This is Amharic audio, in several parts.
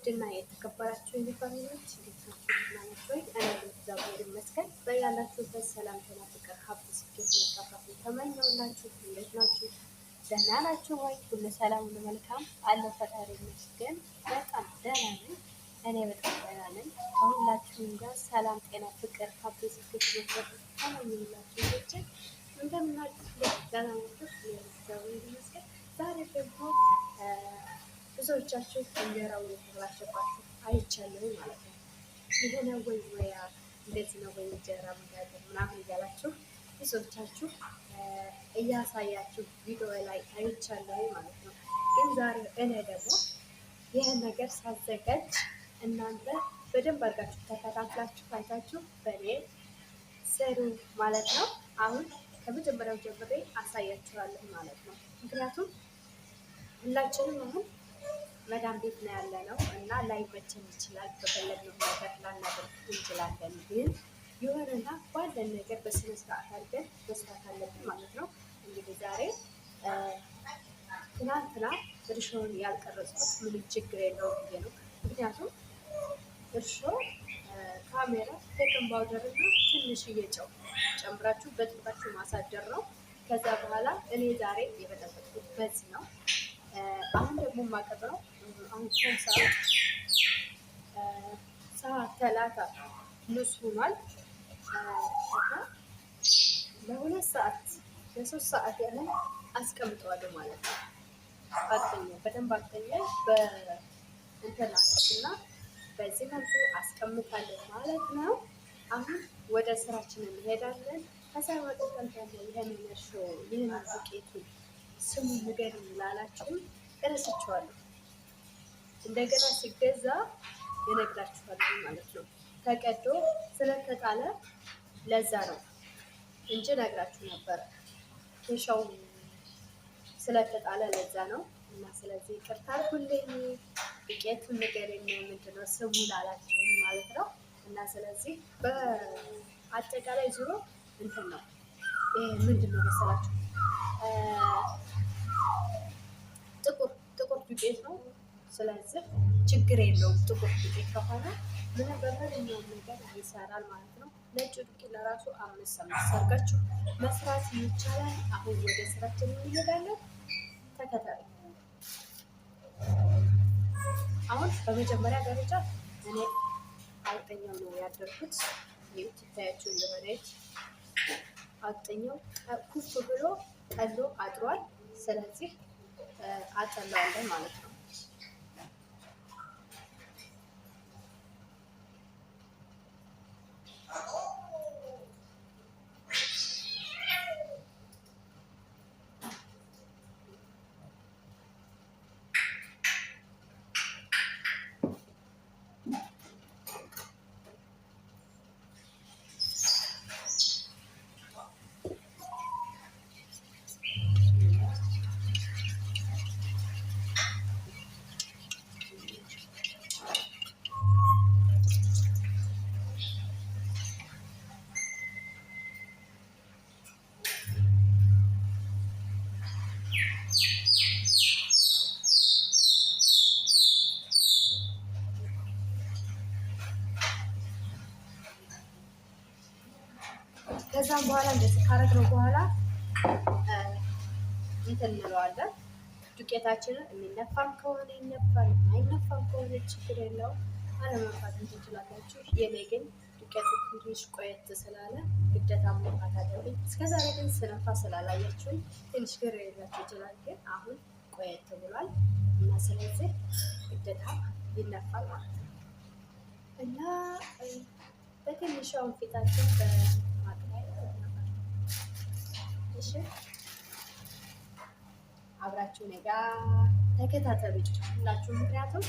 ውድና የተከበራችሁ የፋሚሊዎች እንዴት ናችሁ? ማለት ወይ እኔ እግዚአብሔር ይመስገን። በያላችሁበት ሰላም፣ ጤና፣ ፍቅር፣ ሀብት፣ ስኬት መካፋት ተመኘውላችሁ። እንዴት ናችሁ? ደህና ናችሁ ወይ? ሁሉ ሰላም፣ ሁሉ መልካም አለው። ፈጣሪ ይመስገን በጣም ደህና ነኝ። እኔ በጣም ደህና ነኝ። ከሁላችሁም ጋር ሰላም፣ ጤና፣ ፍቅር፣ ሀብት፣ ስኬት መካፋት ተመኘውላችሁ። ልጆች እንደምናችሁ ደህና ናችሁ? እግዚአብሔር ይመስገን። ዛሬ ደግሞ ብዙዎቻችሁ እንጀራው የተበላሸባችሁ አይቻለሁ ማለት ነው። ይሄ ነው ወይ ሙያ እንደዚህ ነው ወይ እንጀራ መጋገር ምናምን እያላችሁ ብዙዎቻችሁ እያሳያችሁ ቪዲዮ ላይ አይቻለሁ ማለት ነው። ግን ዛሬ እኔ ደግሞ ይህን ነገር ሳዘጋጅ እናንተ በደንብ አድርጋችሁ ተከታትላችሁ አይታችሁ በእኔ ስሩ ማለት ነው። አሁን ከመጀመሪያው ጀምሬ አሳያችኋለሁ ማለት ነው። ምክንያቱም ሁላችንም አሁን መዳም ቤት ነው ያለ ነው እና ላይመቸን ይችላል። በፈለግነው ነገር ላናደርግ እንችላለን። ግን የሆነና ባለን ነገር በስነ ስርዓት አድርገን መስራት አለብን ማለት ነው። እንግዲህ ዛሬ ትናንትና እርሾውን ያልቀረጽኩት ምንም ችግር የለውም ብዬ ነው። ምክንያቱም እርሾ ካሜራ፣ ቤኪንግ ፓውደር እና ትንሽዬ ጨው ጨምራችሁ በጥብጣችሁ ማሳደር ነው። ከዛ በኋላ እኔ ዛሬ የበጠበጥኩት በዚህ ነው። አሁን ደግሞ የማቀጥረው አሁን ሰዓት ተላታ ንስ ሆኗል። ለሁለት ሰዓት ለሶስት ሰዓት ያህል አስቀምጠዋለሁ ማለት ነው። አጥኛ በደንብ አጥኛ በእንትን እና በዚህ መልኩ አስቀምጣለሁ ማለት ነው። አሁን ወደ ስራችን እንሄዳለን። ከዛ መቀጠል ደግሞ ይህንን ዱቄቱን ስሙ ንገሩኝ ላላችሁም እረስቸዋለሁ። እንደገና ሲገዛ ይነግራችኋል ማለት ነው። ተቀዶ ስለተጣለ ለዛ ነው እንጂ ነግራችሁ ነበር። ኬሻው ስለተጣለ ለዛ ነው። እና ስለዚህ ይቅርታ አድርጉልኝ። ዱቄቱን ንገሩኝ ምንድነው ስሙ ላላችሁኝ ማለት ነው። እና ስለዚህ በአጠቃላይ ዙሮ እንትን ነው። ምንድነው መሰላችሁ ጥቁር ዱቄት ነው። ስለዚህ ችግር የለውም። ጥቁር ዱቄት ከሆነ ምንም በማንኛውም ነገር ይሰራል ማለት ነው። ነጭ ዱቄት ለራሱ 5 ሰርጋችሁ መስራት ይቻላል። አሁን ወደ ስራችን እንሄዳለን። ተከታተሉ። አሁን በመጀመሪያ ደረጃ እኔ አውጠኛው ነው ያደርኩት። ይታያችሁ እንደሆነች አውጠኛው ኩፍ ብሎ ቀሎ አድሯል። ስለዚህ አጠላዋለን ማለት ነው። ከዛም በኋላ እንደዚህ ካረግነው በኋላ እንትን እንለዋለን። ዱቄታችንን የሚነፋም ከሆነ ይነፋል፣ የማይነፋም ከሆነ ችግር የለውም። አለመንፋት ትችላላችሁ። የኔ ግን ዱቄቱ ትንሽ ቆየት ስላለ ግዴታ መንፋት አለብኝ። እስከዛሬ ግን ስነፋ ስላላያችሁኝ ትንሽ ግር ሊላችሁ ይችላል። ግን አሁን ቆየት ብሏል እና ስለዚህ ግዴታ ይነፋል ማለት ነው። እና በትንሿን ፊታችን እሺ አብራችሁ እኔ ጋር ተከታተሉ ሁላችሁ። ምክንያቱም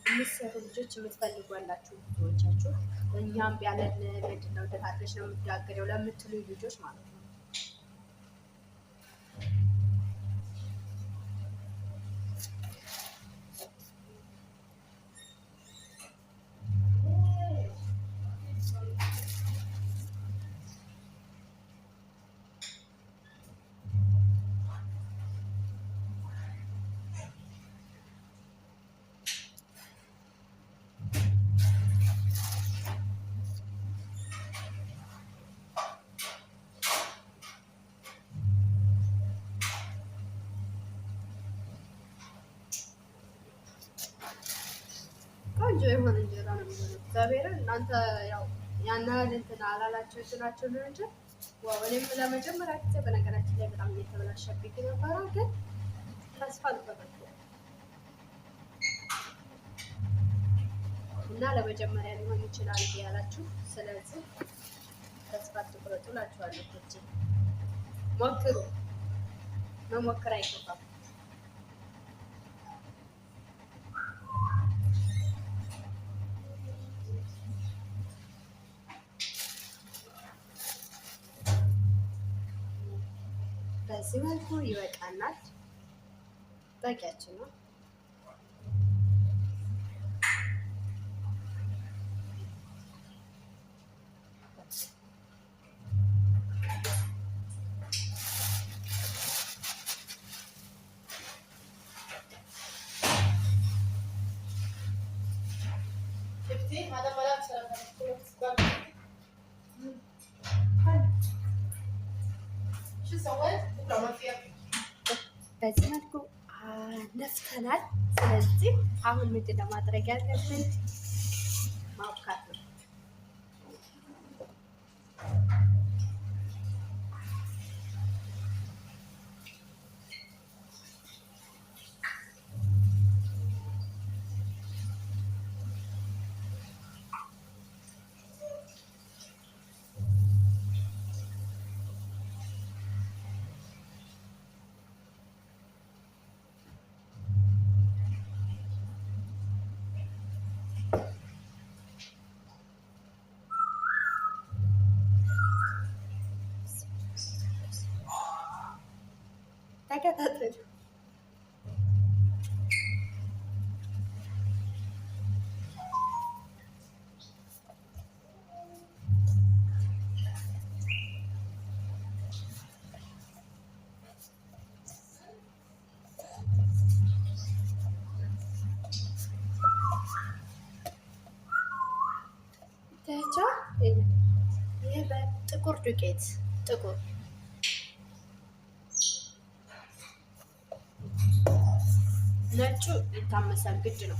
የምትሰሩ ልጆች የምትፈልጉ ያላችሁ ብዙዎቻችሁ እኛም ያለን ምንድነው ደታተሽ ነው የምትጋገረው ለምትሉ ልጆች ማለት ነው። የሆነ እንጀራ ነው የሚሆነው። እግዚአብሔርን እናንተ ያው ያን ያህል እንትን አላላቸው እንትናቸው ነው እንጂ ዋው እኔም ለመጀመሪያ ጊዜ በነገራችን ላይ በጣም እየተበላሸብኝ ነበረ፣ ግን ተስፋ አልቆረጥኩም እና ለመጀመሪያ ሊሆን ይችላል ያላችሁ፣ ስለዚህ ተስፋ አትቁረጡ እላችኋለሁ። ሞክሩ፣ መሞከር አይከፋም። በዚህ መልኩ ይበቃናል። በቂያችን ነው። በዚህ መልኩ ነፍተናል። ስለዚህ አሁን ምንድን ነው ማድረግ ያለብን? ማብካት ነው። ተከታተሉ። ታቻ ይሄ በጥቁር ዱቄት ጥቁር ነጩ ይታመሳል፣ ግድ ነው።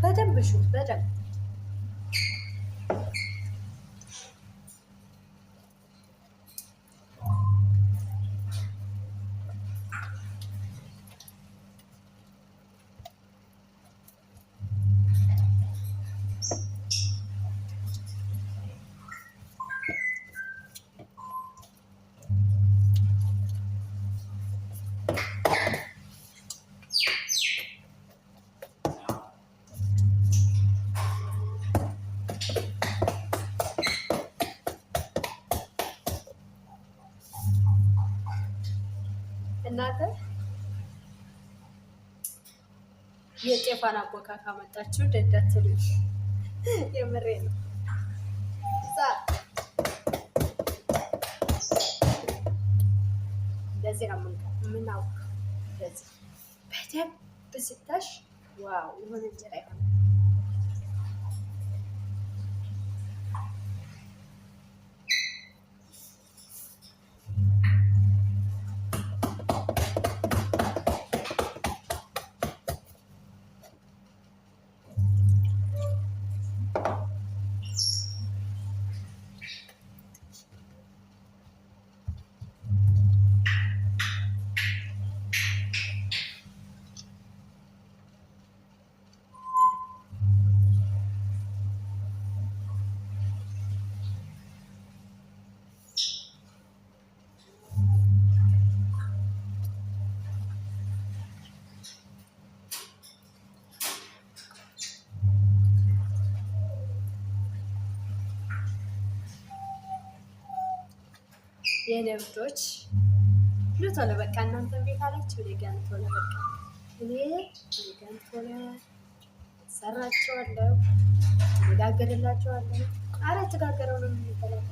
በደንብ ሹት፣ በደንብ እናንተ የጤፋን አቦካ ካመጣችሁ ደዳትሉ የምሬ ነው። እንደዚህ ነው የምናውቀው። እንደዚህ በደንብ ስታሽ ዋው የሆነ እንጀራ ይሆናል። የኔ ውዶች ኑ ቶሎ በቃ እናንተን ቤት አላችሁ እኔ ጋር ቶሎ በቃ እኔ ጋር ቶሎ ሰራቸዋለሁ፣ እጋግርላቸዋለሁ። ኧረ የተጋገረው ነው የሚበላው።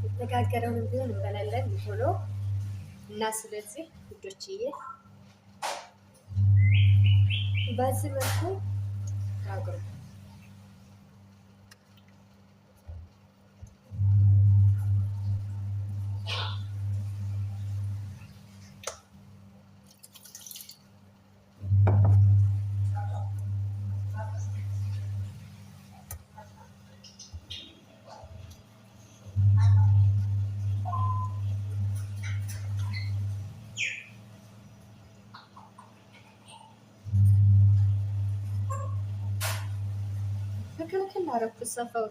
የተጋገረውን ቢሆን እንበላለን ቶሎ እና ስለዚህ ውዶችዬ በዚህ መልኩ ጋግሩ። ክልክል አደረኩት ሰፈሩ።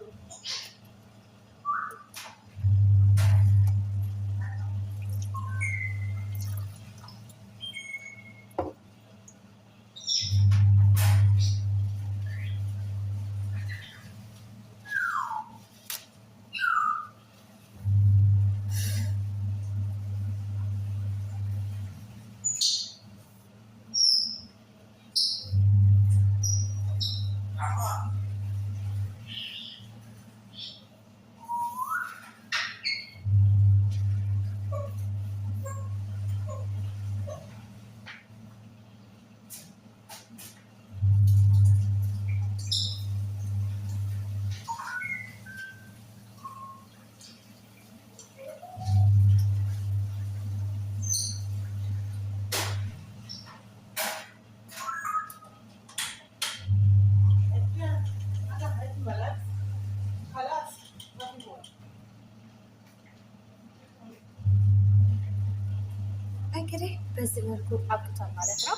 እንግዲህ በዚህ መልኩ አብቅቷል ማለት ነው።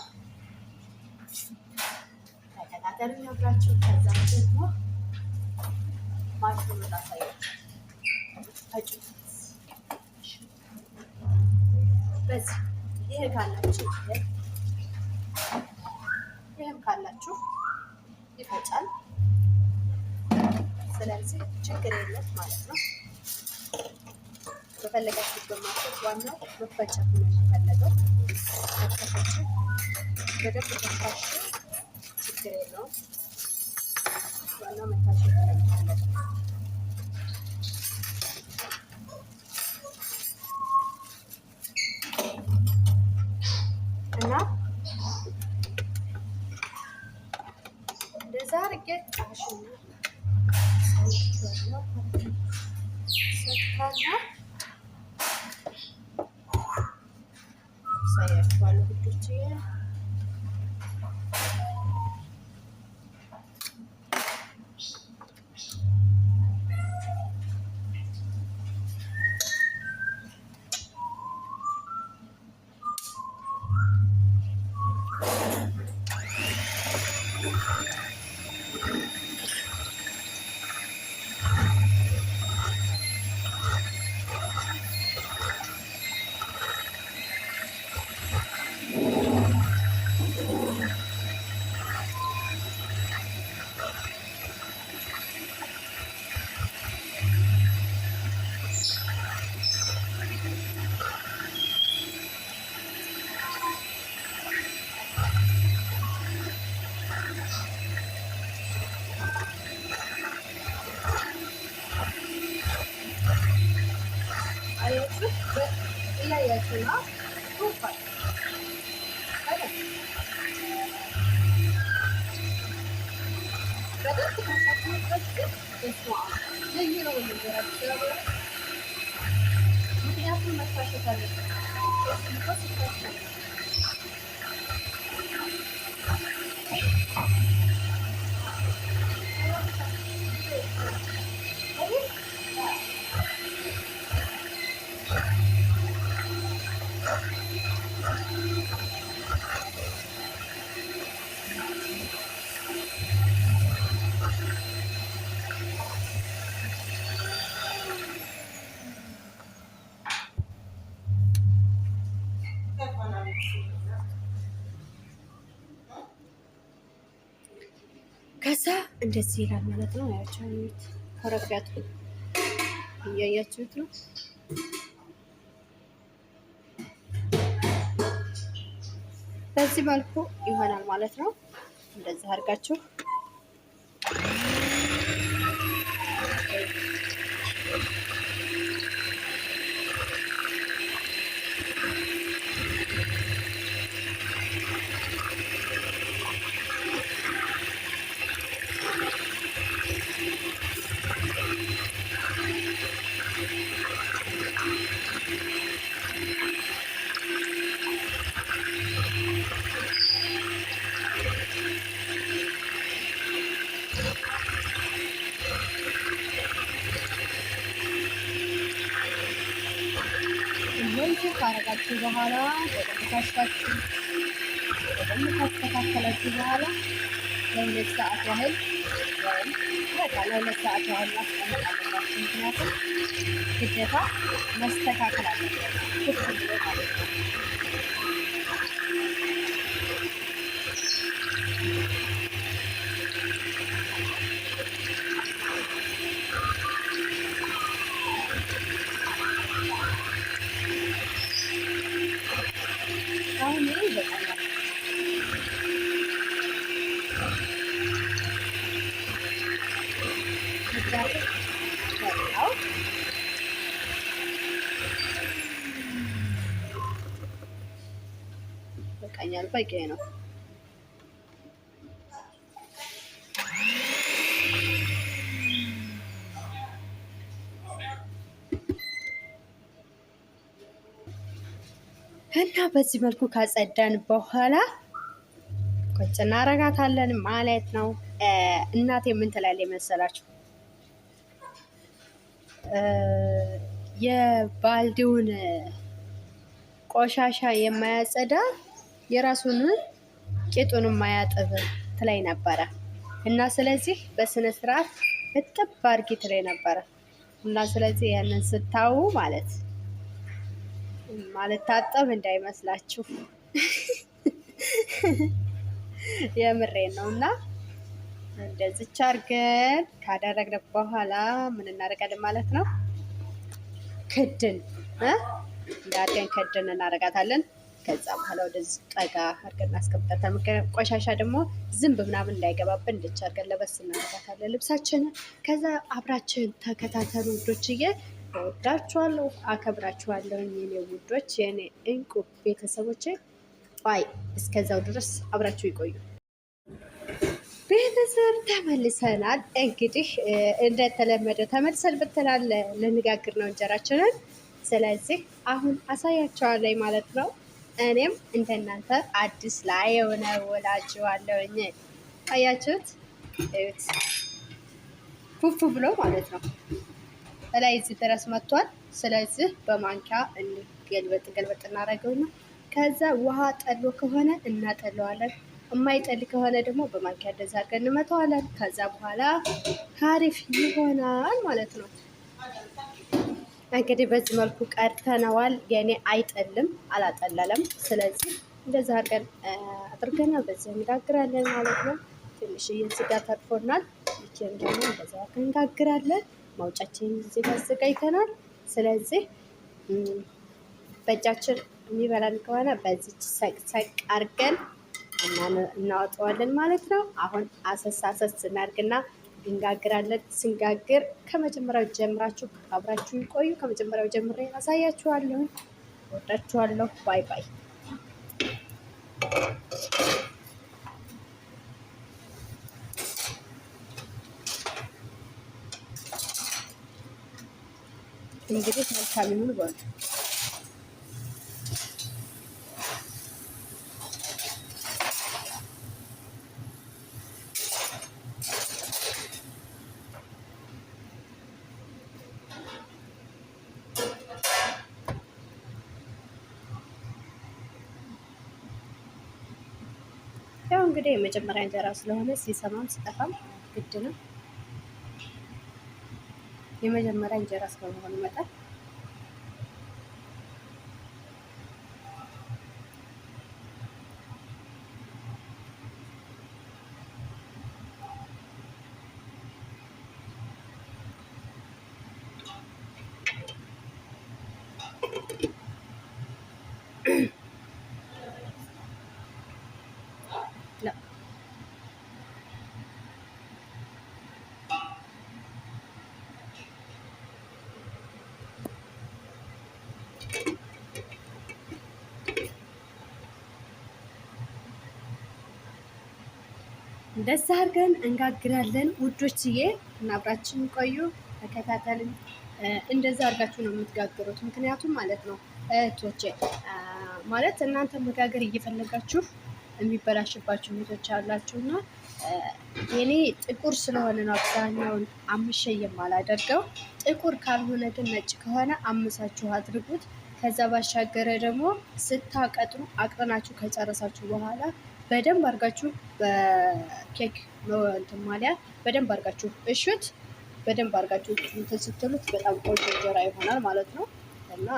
ተከታተሉ አብራችሁ። ከዛ ደግሞ ማሽኑ ላሳያችሁ። በዚህ ይሄ ካላችሁ ይሄም ካላችሁ ይፈጫል። ስለዚህ ችግር የለም ማለት ነው። በፈለጋችሁ በማለት ዋናው መፈጨት ነው የሚፈለገው። ከተፈጨ በደንብ ተፈጭቶ ችግር የለውም። ዋናው መታሸት ነው የሚፈለገው። እና እንደዛ አድርጌ ጣሽና ሰጥቷለሁ ሳያችኋለሁ ልጆች። እያያችሁና ቱፋል በደንብ ካሳችሁበት በስማ ልዩ ነው የሚገራቸው። ምክንያቱም መታሸት አለበት። ከዛ እንደዚህ ይላል ማለት ነው። ያቻሉት ኮረፊያቱ እያያችሁት ነው። በዚህ መልኩ ይሆናል ማለት ነው። እንደዚህ አድርጋችሁ ካረጋችሁ በኋላ ካስተካከላችሁ በኋላ ለሁለት ሰዓት ያህል ወይም ለሁለት ሰዓት ያህል ማስቀመጥ አለባችሁ። ምክንያቱም ግዴታ መስተካከል አለበት ኩፍ ብሎ ማለት ነው። አሁን ይበቃኛል። በቃኛል፣ በቂ ነው። እና በዚህ መልኩ ካጸዳን በኋላ ቁጭ እናረጋታለን ማለት ነው። እናቴ ምን ትላለች መሰላችሁ? የባልዲውን ቆሻሻ የማያጸዳ የራሱን ቂጡን የማያጥብ ትላይ ነበረ እና ስለዚህ በስነ ስርዓት እጥብ አድርጊ ትላይ ነበረ እና ስለዚህ ያንን ስታዩ ማለት ታጠብ እንዳይመስላችሁ የምሬን ነው። እና እንደዚች አድርገን ካደረግን በኋላ ምን እናደርጋለን ማለት ነው? ክድን እንዳርገን ክድን እናደርጋታለን። ከዛ በኋላ ወደዚህ ጠጋ አድርገን እናስቀምጣታለን። ቆሻሻ ደግሞ ዝንብ ምናምን እንዳይገባብን እንድች አድርገን ለበስ እናደርጋታለን ልብሳችንን። ከዛ አብራችን ተከታተሉ ውዶችዬ። እወዳችኋለሁ፣ አከብራችኋለሁ የኔ ውዶች፣ የኔ እንቁ ቤተሰቦቼ። ባይ እስከዛው ድረስ አብራችሁ ይቆዩ። ቤተሰብ ተመልሰናል። እንግዲህ እንደተለመደው ተመልሰን ብትላል ልንጋግር ነው እንጀራችንን። ስለዚህ አሁን አሳያቸዋለሁ ማለት ነው። እኔም እንደናንተ አዲስ ላይ የሆነ ወላጅዋለሁኝ። አያችሁት? እዩት፣ ፉፉ ብሎ ማለት ነው። ላይ እዚህ ድረስ መጥቷል። ስለዚህ በማንኪያ ገልበጥ እናደርገውና ከዛ ውሃ ጠሎ ከሆነ እናጠለዋለን፣ የማይጠል ከሆነ ደግሞ በማንኪያ እንደዛ አድርገን እንመተዋለን። ከዛ በኋላ አሪፍ ይሆናል ማለት ነው። እንግዲህ በዚህ መልኩ ቀድተነዋል። የኔ አይጠልም፣ አላጠለለም። ስለዚህ እንደዛ አድርገናል። በዚህ እንጋግራለን ማለት ነው። ትንሽዬ ስጋ ተርፎናል። ይችን ደግሞ እንደዛ እንጋግራለን። ማውጫችን እዚህ ጋር አዘጋጅተናል። ስለዚህ በእጃችን የሚበላን ከሆነ በዚች ሰቅ አድርገን እናወጣዋለን ማለት ነው። አሁን አሰስ ስናድርግና እንጋግራለን። ስንጋግር ከመጀመሪያው ጀምራችሁ አብራችሁ ይቆዩ። ከመጀመሪያው ጀምሬ አሳያችኋለሁ። ወዳችኋለሁ። ባይ ባይ። እንግዲህ መልካም ይሁን በሉ። ያው እንግዲህ የመጀመሪያ እንጀራ ስለሆነ ሲሰማም ሲጠፋም ግድ ነው። የመጀመሪያ እንጀራ ስለመሆኑ መጠን እንደዛ አድርገን እንጋግራለን ውዶችዬ። እና አብራችን ቆዩ፣ ተከታተልን። እንደዛ አድርጋችሁ ነው የምትጋግሩት። ምክንያቱም ማለት ነው እህቶቼ ማለት እናንተ መጋገር እየፈለጋችሁ የሚበላሽባችሁ ቤቶች አላችሁ እና የኔ ጥቁር ስለሆነ ነው አብዛኛውን አምሼ የማላደርገው። ጥቁር ካልሆነ ግን ነጭ ከሆነ አምሳችሁ አድርጉት። ከዛ ባሻገረ ደግሞ ስታቀጥኑ አቅጥናችሁ ከጨረሳችሁ በኋላ በደንብ አድርጋችሁ በኬክ እንትን ማሊያ በደንብ አድርጋችሁ እሹት። በደንብ አድርጋችሁ እንትን ስትሉት በጣም ቆንጆ እንጀራ ይሆናል ማለት ነው እና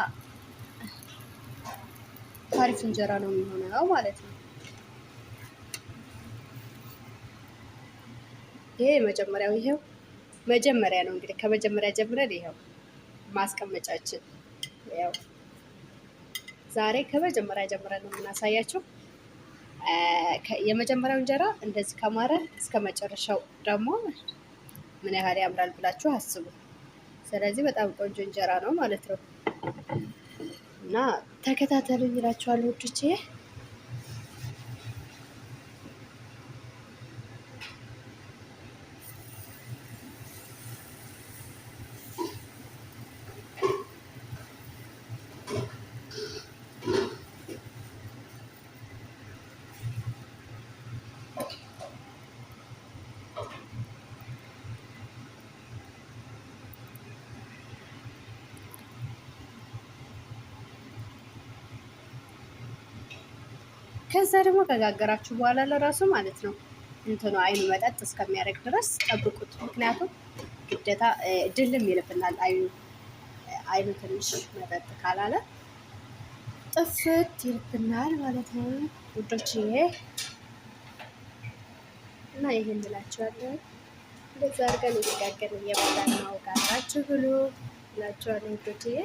አሪፍ እንጀራ ነው የሚሆነው ማለት ነው። ይሄ መጀመሪያው ይሄው መጀመሪያ ነው እንግዲህ ከመጀመሪያ ጀምረን ይሄው ማስቀመጫችን ያው ዛሬ ከመጀመሪያ ጀምረን ነው የምናሳያችሁ። የመጀመሪያው እንጀራ እንደዚህ ከማረ እስከ መጨረሻው ደግሞ ምን ያህል ያምራል ብላችሁ አስቡ። ስለዚህ በጣም ቆንጆ እንጀራ ነው ማለት ነው እና ተከታተሉኝ እላችኋለሁ ውዶቼ። ከዛ ደግሞ ከጋገራችሁ በኋላ ለራሱ ማለት ነው እንትኑ አይኑ መጠጥ እስከሚያደርግ ድረስ ጠብቁት። ምክንያቱም ግዴታ ድልም ይልብናል አይኑ ትንሽ መጠጥ ካላለ ጥፍት ይልብናል ማለት ነው ውዶችዬ። እና ይሄን ብላችኋለሁ። እንደዛ አድርገን እየጋገርን እየበላን ነው። ጋራችሁ ብሉ ብላችኋለሁ ውዶችዬ።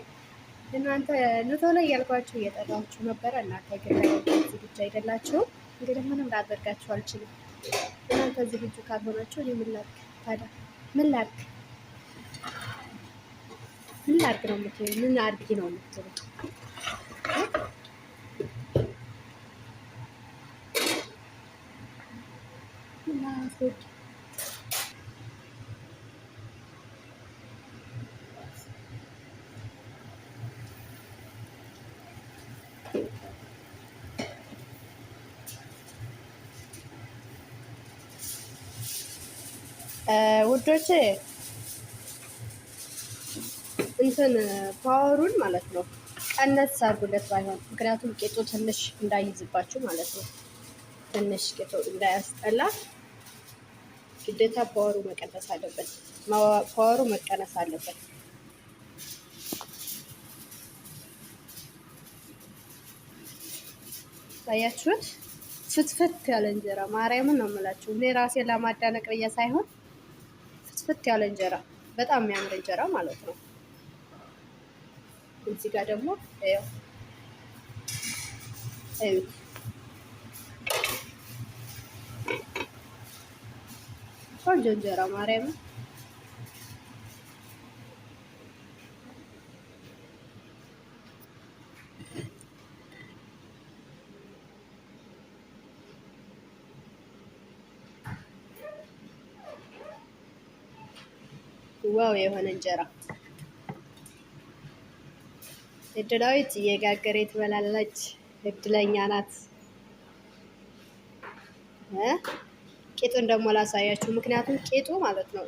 እናንተ ንቶ ላይ ያልኳችሁ እየጠራችሁ ነበረ። እናንተ ግን ዝግጁ አይደላችሁም። እንግዲህ ምንም ላደርጋችሁ አልችልም። እናንተ ዝግጁ ካልሆናችሁ እኔ ምን ላድርግ ታዲያ? ምን ላድርግ ነው የምትሉ? ምን አድርጊ ነው የምትሉ? ውዶቼ እንትን ፓወሩን ማለት ነው ቀነስ አድርጉለት ባይሆን፣ ምክንያቱም ቄጦ ትንሽ እንዳይዝባችሁ ማለት ነው። ትንሽ ቄጦ እንዳያስጠላ ግዴታ ፓወሩ መቀነስ አለበት። ፓወሩ መቀነስ አለበት። ታያችሁት? ፍትፍት ያለ እንጀራ ማርያምን ነው የምላችሁ። እኔ ራሴን ለማዳነቅ ብዬ ሳይሆን ፍትፍት ያለ እንጀራ በጣም የሚያምር እንጀራ ማለት ነው። እዚህ ጋር ደግሞ ያው ቆንጆ እንጀራ ማርያምን ዋው የሆነ እንጀራ። እድላዊት እየጋገሬ ትበላለች። እድለኛ ናት። ቄጡን ደግሞ ላሳያችሁ። ምክንያቱም ቄጡ ማለት ነው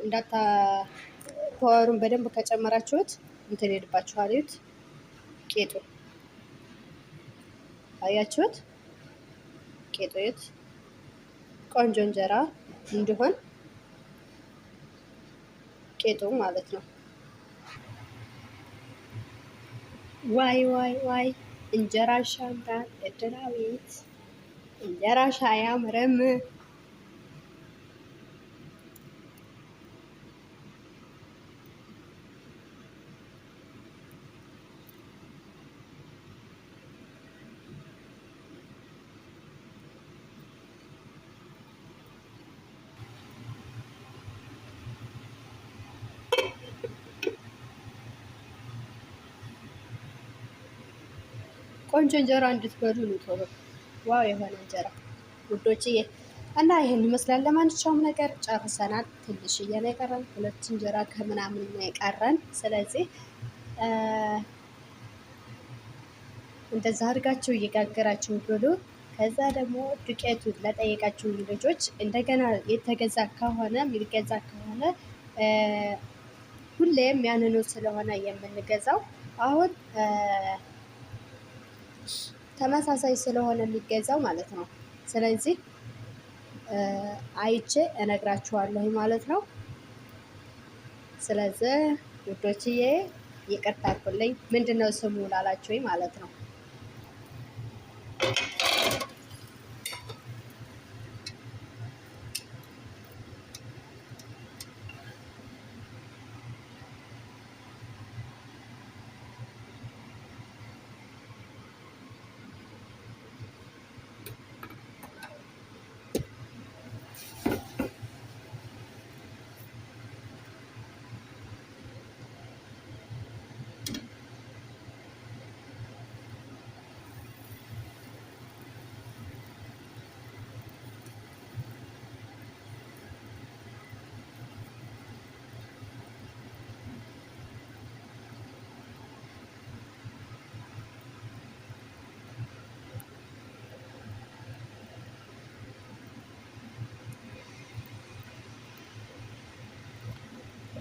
ፓወሩን በደንብ ከጨመራችሁት እንትን ሄድባችኋል። እዩት፣ ቄጡ አያችሁት? ቄጡ እዩት። ቆንጆ እንጀራ እንዲሆን ቄጡ ማለት ነው። ዋይ ዋይ ዋይ እንጀራሽ ያምራል እድራዊት፣ እንጀራሽ አያምርም? ቆንጆ እንጀራ እንድትበሉ ነው ቶሎ። ዋው የሆነ እንጀራ ውዶችዬ። እና ይሄን ይመስላል። ለማንኛውም ነገር ጨርሰናል። ትንሽዬ ነው የቀረን፣ 2 እንጀራ ከምናምን ነው የቀረን። ስለዚህ እንደዛ አድርጋችሁ እየጋገራችሁ ብሉ። ከዛ ደግሞ ዱቄቱን ለጠየቃችሁ ልጆች እንደገና የተገዛ ከሆነ የሚገዛ ከሆነ ሁሌም ያንኑ ስለሆነ የምንገዛው አሁን ተመሳሳይ ስለሆነ የሚገዛው ማለት ነው። ስለዚህ አይቼ እነግራችኋለሁ ማለት ነው። ስለዚህ ውዶችዬ ይቅርታ አድርጉልኝ። ምንድነው ስሙ ላላችሁኝ ማለት ነው።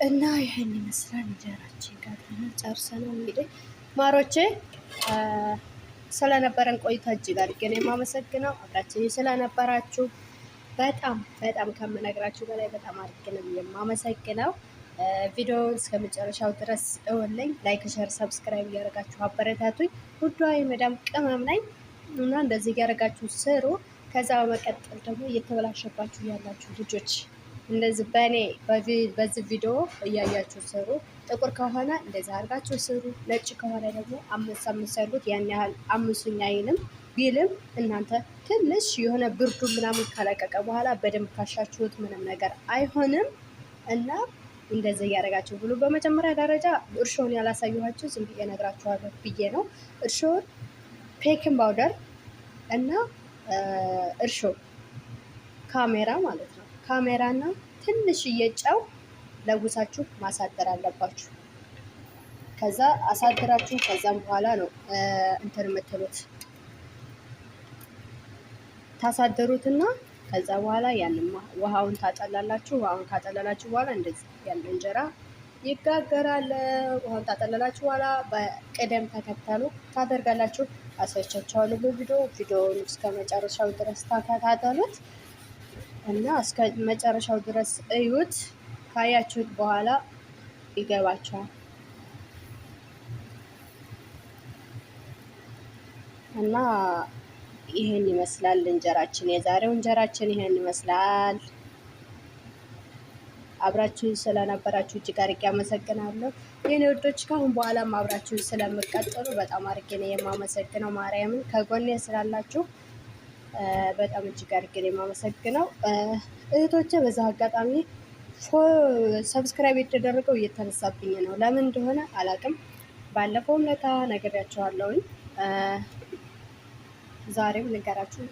እና ይሄን ይመስላል እንጀራችን ጋር ጨርሰናል። እንግዲህ ማሮቼ ስለነበረን ቆይታ እጅግ አድርጌ ነው የማመሰግነው። አብራችሁ ስለነበራችሁ በጣም በጣም ከምነግራችሁ በላይ በጣም አድርጌ ነው የማመሰግነው። ቪዲዮውን እስከ መጨረሻው ድረስ እወልኝ። ላይክ፣ ሼር፣ ሰብስክራይብ እያደረጋችሁ አበረታቱኝ። ውዷ የመዳም ቅመም ነኝ እና እንደዚህ እያደረጋችሁ ስሩ። ከዛ በመቀጠል ደግሞ እየተበላሸባችሁ ያላችሁ ልጆች እንደዚህ በዚህ ቪዲዮ እያያችሁ ስሩ። ጥቁር ከሆነ እንደዚህ አድርጋችሁ ስሩ። ነጭ ከሆነ ደግሞ አምስት ሰሩት። ያን ያህል አምሱኝ አይልም ቢልም እናንተ ትንሽ የሆነ ብርዱ ምናምን ከለቀቀ በኋላ በደንብ ካሻችሁት ምንም ነገር አይሆንም እና እንደዚህ እያደረጋችሁ ብሉ። በመጀመሪያ ደረጃ እርሾውን ያላሳየኋችሁ ዝም ብዬ እነግራችኋለሁ ብዬ ነው። እርሾውን ቤኪንግ ፓውደር እና እርሾ ካሜራ ማለት ነው። ካሜራና ትንሽዬ ጨው ለጉሳችሁ ማሳደር አለባችሁ። ከዛ አሳድራችሁ ከዛም በኋላ ነው እንትን የምትሉት ታሳደሩትና ከዛ በኋላ ያንን ውሃውን ታጠላላችሁ። ውሃውን ካጠለላችሁ በኋላ እንደዚህ ያለ እንጀራ ይጋገራል። ውሃውን ታጠለላችሁ በኋላ በቅደም ተከተሉ ታደርጋላችሁ። አሳይቻችኋለሁ ቪዲዮውን እስከ መጨረሻው ድረስ ተከታተሉት እና እስከ መጨረሻው ድረስ እዩት። ካያችሁት በኋላ ይገባችኋል። እና ይሄን ይመስላል እንጀራችን። የዛሬው እንጀራችን ይሄን ይመስላል። አብራችሁን ስለነበራችሁ እጅግ አድርጌ አመሰግናለሁ የኔ ወዶች። ካሁን በኋላም አብራችሁን ስለምቀጥሉ በጣም አድርጌ ነው የማመሰግነው። ማርያምን ከጎኔ ስላላችሁ በጣም እጅግ አድርጌ ነው የማመሰግነው። እህቶቼ በዛ አጋጣሚ ሰብስክራይብ የተደረገው እየተነሳብኝ ነው። ለምን እንደሆነ አላውቅም። ባለፈውም ለታ ነግሬያቸዋለሁኝ። ዛሬም ልንገራችሁ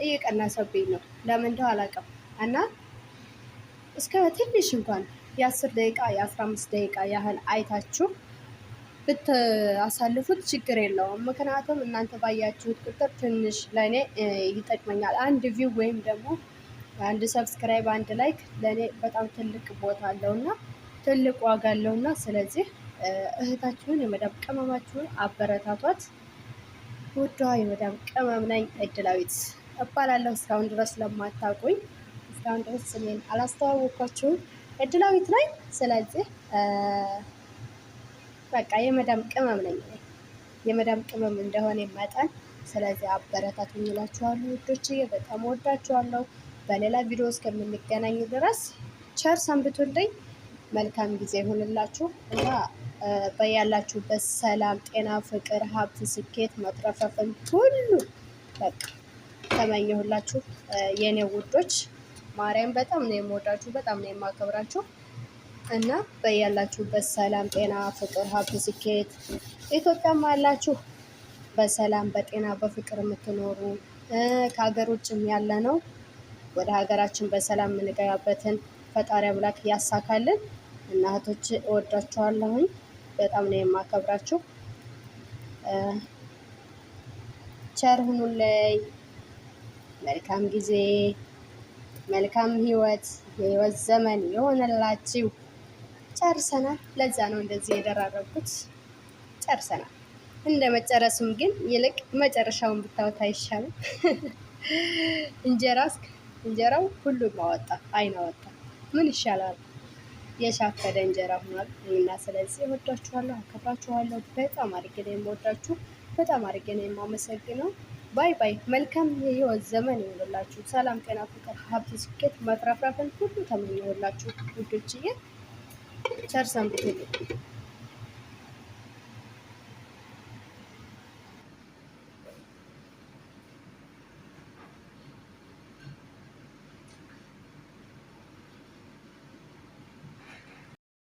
እየቀነሰብኝ ነው። ለምን እንደው አላውቅም። እና እስከ ትንሽ እንኳን የ10 ደቂቃ የ15 ደቂቃ ያህል አይታችሁ ብታሳልፉት ችግር የለውም። ምክንያቱም እናንተ ባያችሁት ቁጥር ትንሽ ለእኔ ይጠቅመኛል። አንድ ቪው ወይም ደግሞ አንድ ሰብስክራይብ፣ አንድ ላይክ ለእኔ በጣም ትልቅ ቦታ አለውና ትልቅ ዋጋ አለውና ስለዚህ እህታችሁን የመዳም ቅመማችሁን አበረታቷት። ውዷ የመዳም ቅመም ነኝ። እድላዊት እባላለሁ። እስካሁን ድረስ ለማታውቁኝ እስካሁን ድረስ ስሜን አላስተዋወቅኳችሁም። እድላዊት ላይ ስለዚህ በቃ የመዳም ቅመም ነኝ የመዳም ቅመም እንደሆነ መጠን ስለዚህ አበረታቱኝ እላችኋለሁ ውዶችዬ። በጣም ወዳችኋለሁ። በሌላ ቪዲዮ እስከምንገናኝ ድረስ ቸር ሰንብቱልኝ። መልካም ጊዜ ይሁንላችሁ እና በያላችሁበት ሰላም፣ ጤና፣ ፍቅር፣ ሀብት፣ ስኬት፣ መትረፍረፍን ሁሉ በቃ ተመኘሁላችሁ የኔ ውዶች። ማርያም በጣም ነው የምወዳችሁ፣ በጣም ነው የማከብራችሁ እና በያላችሁበት ሰላም፣ ጤና፣ ፍቅር፣ ሀብት፣ ስኬት ኢትዮጵያም አላችሁ በሰላም በጤና በፍቅር የምትኖሩ ከሀገር ውጭም ያለ ነው ወደ ሀገራችን በሰላም የምንገባበትን ፈጣሪ አምላክ ያሳካልን። እና እህቶች እወዳችኋለሁኝ፣ በጣም ነው የማከብራችሁ። ቸር ሁኑልኝ። መልካም ጊዜ፣ መልካም ህይወት፣ የህይወት ዘመን የሆነላችሁ። ጨርሰናል። ለዛ ነው እንደዚህ የደራረብኩት። ጨርሰናል። እንደ መጨረሱም ግን ይልቅ መጨረሻውን ብታወት አይሻልም? እንጀራው ሁሉም አወጣ፣ አይን አወጣ። ምን ይሻላል? የሻከደ እንጀራ ሆኗል። እና ስለዚህ እወዳችኋለሁ፣ አከብራችኋለሁ። በጣም አድርጌ ነው የምወዳችሁ፣ በጣም አድርጌ ነው የማመሰግነው። ባይ ባይ። መልካም የህይወት ዘመን ይሁንላችሁ። ሰላም፣ ጤና፣ ፍቅር፣ ሀብት፣ ስኬት፣ መትረፍረፍን ሁሉ ተመኘሁላችሁ ውዶችዬ። ቸር ሰንብቱ።